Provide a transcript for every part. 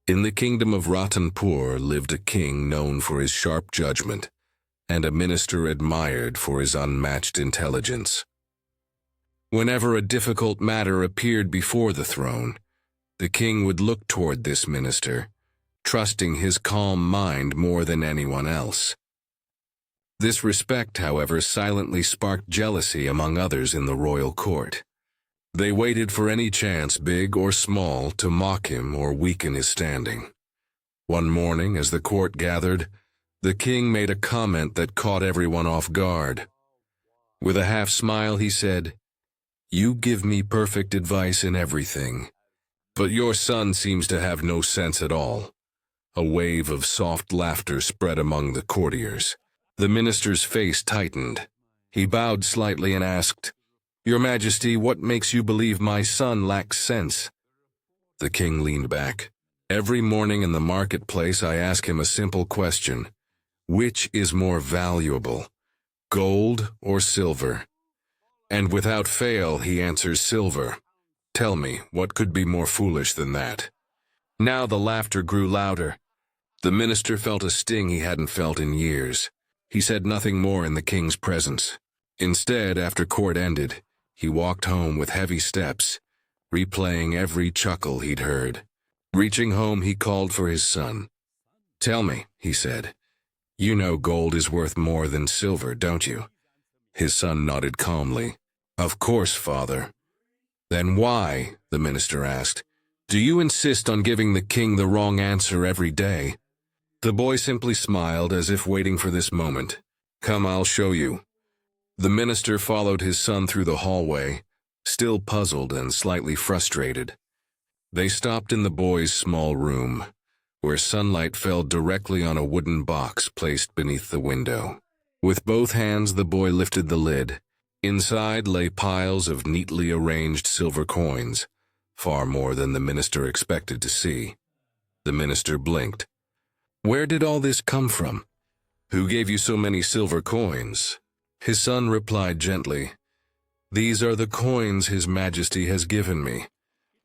In the kingdom of Ratanpur lived a king known for his sharp judgment, and a minister admired for his unmatched intelligence. Whenever a difficult matter appeared before the throne, the king would look toward this minister, trusting his calm mind more than anyone else. This respect, however, silently sparked jealousy among others in the royal court. They waited for any chance, big or small, to mock him or weaken his standing. One morning, as the court gathered, the king made a comment that caught everyone off guard. With a half smile, he said, "You give me perfect advice in everything, but your son seems to have no sense at all." A wave of soft laughter spread among the courtiers. The minister's face tightened. He bowed slightly and asked, "Your Majesty, what makes you believe my son lacks sense?" The king leaned back. "Every morning in the marketplace I ask him a simple question. Which is more valuable, gold or silver? And without fail he answers silver. Tell me, what could be more foolish than that?" Now the laughter grew louder. The minister felt a sting he hadn't felt in years. He said nothing more in the king's presence. Instead, after court ended, he walked home with heavy steps, replaying every chuckle he'd heard. Reaching home, he called for his son. "Tell me," he said, "you know gold is worth more than silver, don't you?" His son nodded calmly. "Of course, father." "Then why," the minister asked, "do you insist on giving the king the wrong answer every day?" The boy simply smiled as if waiting for this moment. "Come, I'll show you." The minister followed his son through the hallway, still puzzled and slightly frustrated. They stopped in the boy's small room, where sunlight fell directly on a wooden box placed beneath the window. With both hands, the boy lifted the lid. Inside lay piles of neatly arranged silver coins, far more than the minister expected to see. The minister blinked. "Where did all this come from? Who gave you so many silver coins?" His son replied gently, "These are the coins His Majesty has given me."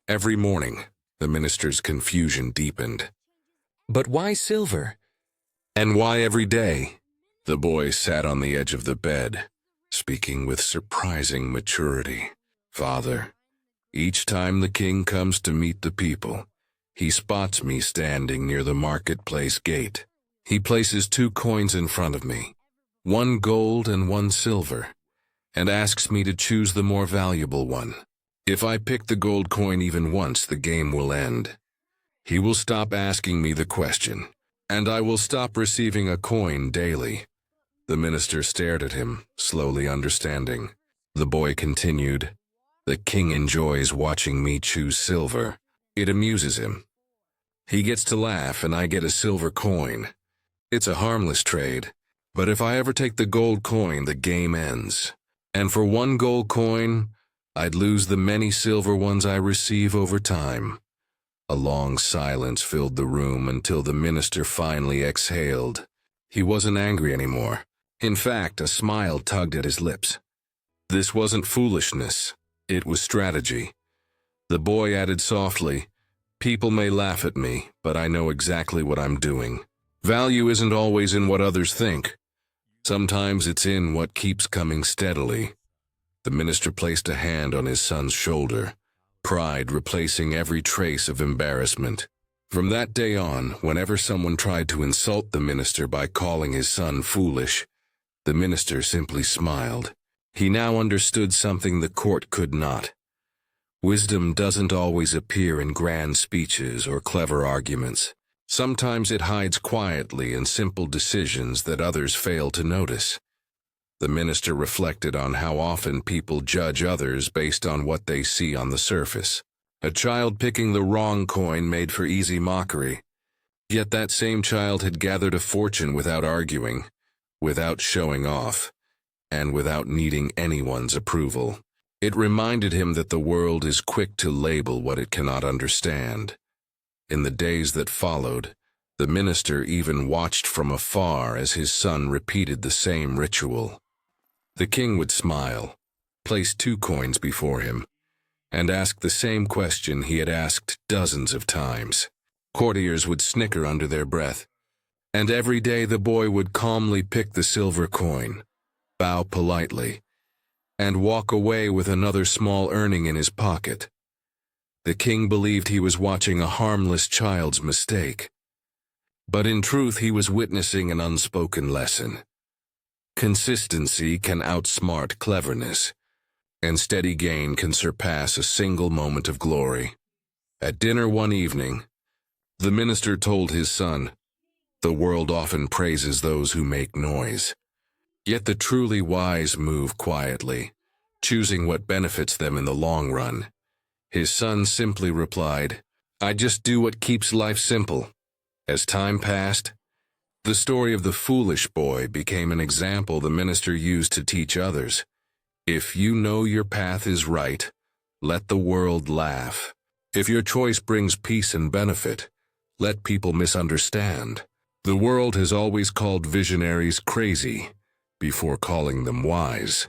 Every morning, the minister's confusion deepened. "But why silver? And why every day?" The boy sat on the edge of the bed, speaking with surprising maturity. "Father, each time the king comes to meet the people, he spots me standing near the marketplace gate. He places 2 coins in front of me, 1 gold and 1 silver, and asks me to choose the more valuable one. If I pick the gold coin even once, the game will end. He will stop asking me the question, and I will stop receiving a coin daily." The minister stared at him, slowly understanding. The boy continued, "The king enjoys watching me choose silver. It amuses him. He gets to laugh and I get a silver coin. It's a harmless trade. But if I ever take the gold coin, the game ends. And for 1 gold coin, I'd lose the many silver ones I receive over time." A long silence filled the room until the minister finally exhaled. He wasn't angry anymore. In fact, a smile tugged at his lips. This wasn't foolishness. It was strategy. The boy added softly, "People may laugh at me, but I know exactly what I'm doing. Value isn't always in what others think. Sometimes it's in what keeps coming steadily." The minister placed a hand on his son's shoulder, pride replacing every trace of embarrassment. From that day on, whenever someone tried to insult the minister by calling his son foolish, the minister simply smiled. He now understood something the court could not. Wisdom doesn't always appear in grand speeches or clever arguments. Sometimes it hides quietly in simple decisions that others fail to notice. The minister reflected on how often people judge others based on what they see on the surface. A child picking the wrong coin made for easy mockery. Yet that same child had gathered a fortune without arguing, without showing off, and without needing anyone's approval. It reminded him that the world is quick to label what it cannot understand. In the days that followed, the minister even watched from afar as his son repeated the same ritual. The king would smile, place 2 coins before him, and ask the same question he had asked dozens of times. Courtiers would snicker under their breath, and every day the boy would calmly pick the silver coin, bow politely, and walk away with another small earning in his pocket. The king believed he was watching a harmless child's mistake. But in truth, he was witnessing an unspoken lesson. Consistency can outsmart cleverness, and steady gain can surpass a single moment of glory. At dinner one evening, the minister told his son, "The world often praises those who make noise. Yet the truly wise move quietly, choosing what benefits them in the long run." His son simply replied, "I just do what keeps life simple." As time passed, the story of the foolish boy became an example the minister used to teach others. If you know your path is right, let the world laugh. If your choice brings peace and benefit, let people misunderstand. The world has always called visionaries crazy before calling them wise.